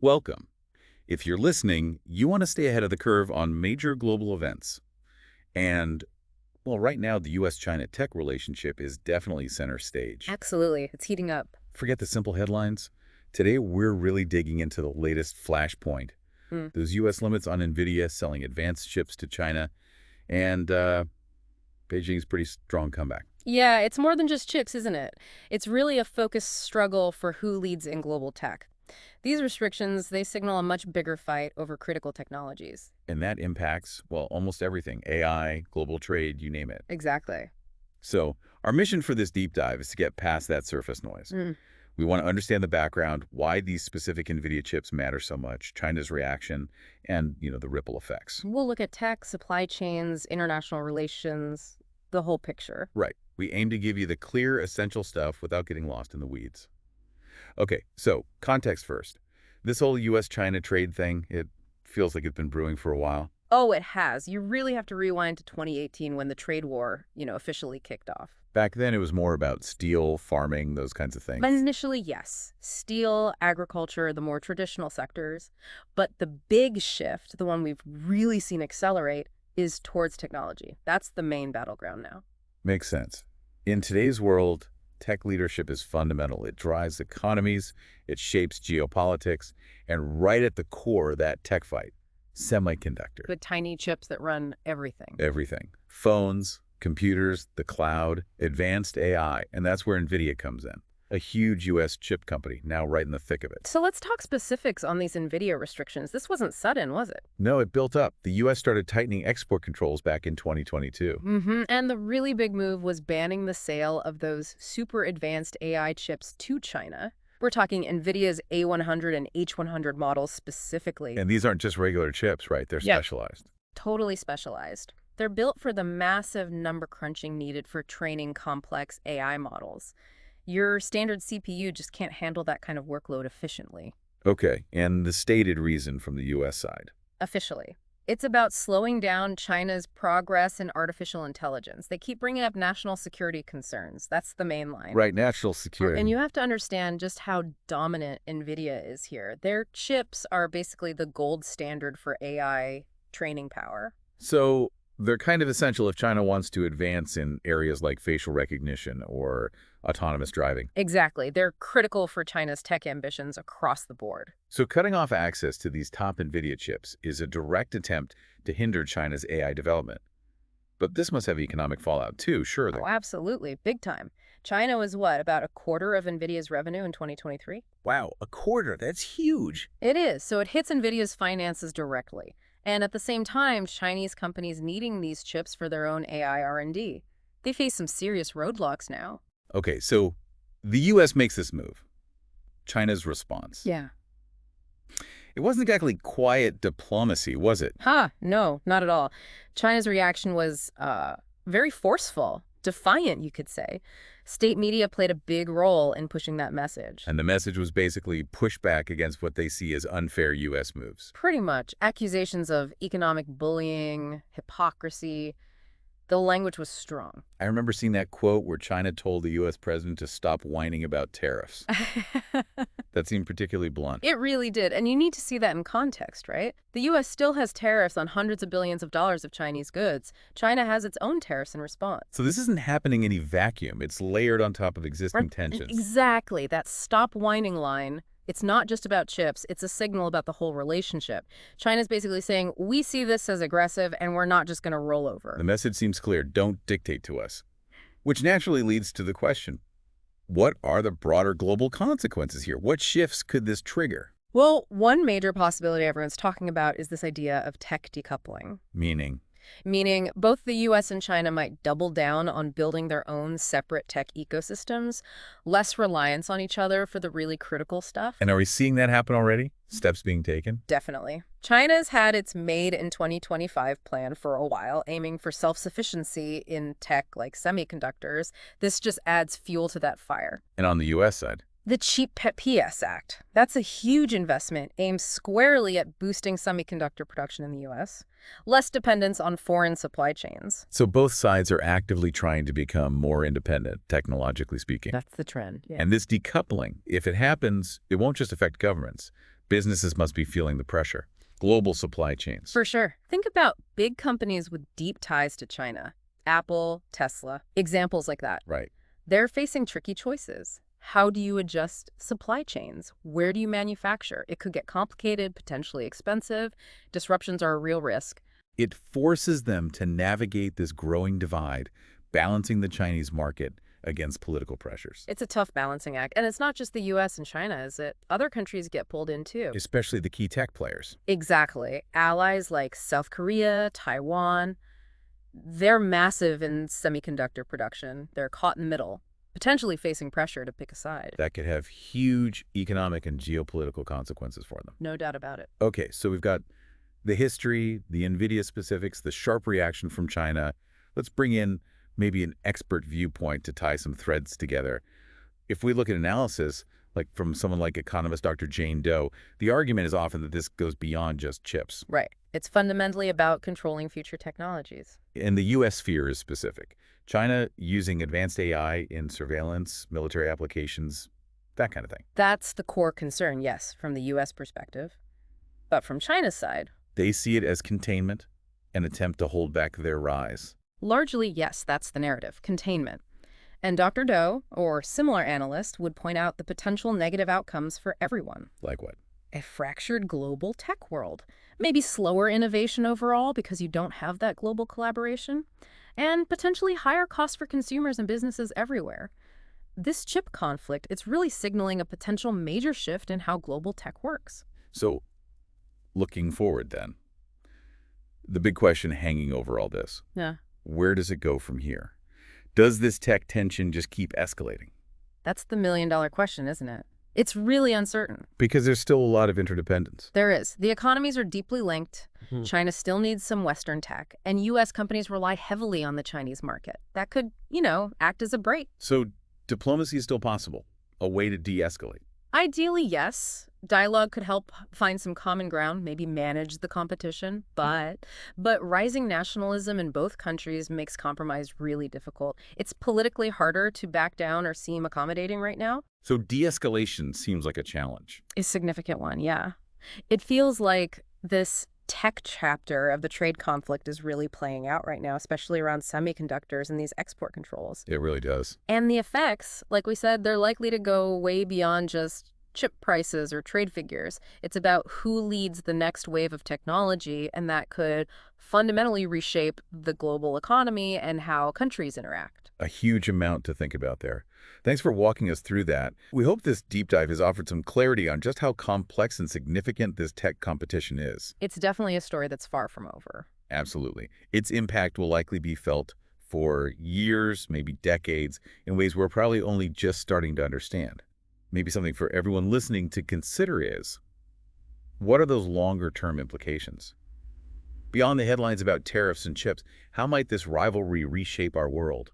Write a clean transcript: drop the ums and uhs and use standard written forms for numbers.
Welcome. If you're listening, you want to stay ahead of the curve on major global events. And, well, right now, the U.S.-China tech relationship is definitely center stage. Absolutely. It's heating up. Forget the simple headlines. Today, we're really digging into the latest flashpoint. Mm. Those U.S. limits on Nvidia selling advanced chips to China, and Beijing's pretty strong comeback. Yeah, it's more than just chips, isn't it? It's really a focused struggle for who leads in global tech. These restrictions, they signal a much bigger fight over critical technologies. And that impacts, well, almost everything. AI, global trade, you name it. Exactly. So our mission for this deep dive is to get past that surface noise. Mm. We want to understand the background, why these specific NVIDIA chips matter so much, China's reaction, and, the ripple effects. We'll look at tech, supply chains, international relations, the whole picture. Right. We aim to give you the clear, essential stuff without getting lost in the weeds. Okay, so context first. This whole U.S.-China trade thing, it feels like it's been brewing for a while. Oh, it has. You really have to rewind to 2018 when the trade war, officially kicked off. Back then, it was more about steel, farming, those kinds of things. But initially, yes. Steel, agriculture, the more traditional sectors. But the big shift, the one we've really seen accelerate, is towards technology. That's the main battleground now. Makes sense. In today's world, tech leadership is fundamental. It drives economies, it shapes geopolitics, and right at the core of that tech fight, semiconductor. With tiny chips that run everything. Everything. Phones, computers, the cloud, advanced AI, and that's where Nvidia comes in. A huge U.S. chip company, now right in the thick of it. So let's talk specifics on these Nvidia restrictions. This wasn't sudden, was it? No, it built up. The U.S. started tightening export controls back in 2022. And the really big move was banning the sale of those super advanced AI chips to China. We're talking Nvidia's A100 and H100 models specifically. And these aren't just regular chips, right? They're specialized. Totally specialized. They're built for the massive number crunching needed for training complex AI models. Your standard CPU just can't handle that kind of workload efficiently. Okay, and the stated reason from the U.S. side. Officially. It's about slowing down China's progress in artificial intelligence. They keep bringing up national security concerns. That's the main line. Right, national security. And you have to understand just how dominant NVIDIA is here. Their chips are basically the gold standard for AI training power. So they're kind of essential if China wants to advance in areas like facial recognition or autonomous driving. Exactly. They're critical for China's tech ambitions across the board. So cutting off access to these top NVIDIA chips is a direct attempt to hinder China's AI development. But this must have economic fallout too, surely. Oh, absolutely. Big time. China was what, about a quarter of NVIDIA's revenue in 2023? Wow, a quarter. That's huge. It is. So it hits NVIDIA's finances directly. And at the same time, Chinese companies needing these chips for their own AI R&D. They face some serious roadblocks now. Okay, so the U.S. makes this move. China's response. Yeah. It wasn't exactly quiet diplomacy, was it? No, not at all. China's reaction was very forceful, defiant, you could say. State media played a big role in pushing that message. And the message was basically pushback against what they see as unfair U.S. moves. Pretty much. Accusations of economic bullying, hypocrisy. The language was strong. I remember seeing that quote where China told the U.S. president to stop whining about tariffs. That seemed particularly blunt. It really did. And you need to see that in context, right? The U.S. still has tariffs on hundreds of billions of dollars of Chinese goods. China has its own tariffs in response. So this isn't happening in a vacuum. It's layered on top of existing tensions. Exactly. That stop whining line. It's not just about chips. It's a signal about the whole relationship. China's basically saying, we see this as aggressive and we're not just going to roll over. The message seems clear. Don't dictate to us. Which naturally leads to the question, what are the broader global consequences here? What shifts could this trigger? Well, one major possibility everyone's talking about is this idea of tech decoupling. Meaning both the U.S. and China might double down on building their own separate tech ecosystems, less reliance on each other for the really critical stuff. And are we seeing that happen already? Steps being taken? Definitely. China's had its Made in 2025 plan for a while, aiming for self-sufficiency in tech like semiconductors. This just adds fuel to that fire. And on the U.S. side? The Cheap PS Act. That's a huge investment aimed squarely at boosting semiconductor production in the U.S., less dependence on foreign supply chains. So both sides are actively trying to become more independent, technologically speaking. That's the trend. Yeah. And this decoupling, if it happens, it won't just affect governments. Businesses must be feeling the pressure. Global supply chains. For sure. Think about big companies with deep ties to China. Apple, Tesla, examples like that. Right. They're facing tricky choices. How do you adjust supply chains? Where do you manufacture? It could get complicated, potentially expensive. Disruptions are a real risk. It forces them to navigate this growing divide, balancing the Chinese market against political pressures. It's a tough balancing act. And it's not just the US and China, is it? Other countries get pulled in too. Especially the key tech players. Exactly. Allies like South Korea, Taiwan, they're massive in semiconductor production. They're caught in the middle, potentially facing pressure to pick a side. That could have huge economic and geopolitical consequences for them. No doubt about it. Okay, so we've got the history, the Nvidia specifics, the sharp reaction from China. Let's bring in maybe an expert viewpoint to tie some threads together. If we look at analysis, like from someone like economist Dr. Jane Doe, the argument is often that this goes beyond just chips. Right. It's fundamentally about controlling future technologies. And the U.S. sphere is specific. China using advanced AI in surveillance, military applications, that kind of thing. That's the core concern, yes, from the U.S. perspective. But from China's side, They see it as containment, an attempt to hold back their rise. largely, yes, that's the narrative, containment. And Dr. Doe, or similar analysts, would point out the potential negative outcomes for everyone. Like what? A fractured global tech world. Maybe slower innovation overall because you don't have that global collaboration. And potentially higher costs for consumers and businesses everywhere. This chip conflict, it's really signaling a potential major shift in how global tech works. So, looking forward then, the big question hanging over all this, Yeah. where does it go from here? Does this tech tension just keep escalating? That's the million-dollar question, isn't it? It's really uncertain. Because there's still a lot of interdependence. There is. The economies are deeply linked. China still needs some Western tech, and U.S. companies rely heavily on the Chinese market. That could, act as a brake. So diplomacy is still possible, a way to de-escalate. Ideally, yes. Dialogue could help find some common ground, maybe manage the competition. But rising nationalism in both countries makes compromise really difficult. It's politically harder to back down or seem accommodating right now. So de-escalation seems like a challenge. A significant one, yeah. It feels like this tech chapter of the trade conflict is really playing out right now, especially around semiconductors and these export controls. It really does. And the effects, like we said, they're likely to go way beyond just chip prices or trade figures. It's about who leads the next wave of technology, and that could fundamentally reshape the global economy and how countries interact. A huge amount to think about there. Thanks for walking us through that. We hope this deep dive has offered some clarity on just how complex and significant this tech competition is. It's definitely a story that's far from over. Absolutely. Its impact will likely be felt for years, maybe decades, in ways we're probably only just starting to understand. Maybe something for everyone listening to consider is, what are those longer-term implications? Beyond the headlines about tariffs and chips, how might this rivalry reshape our world?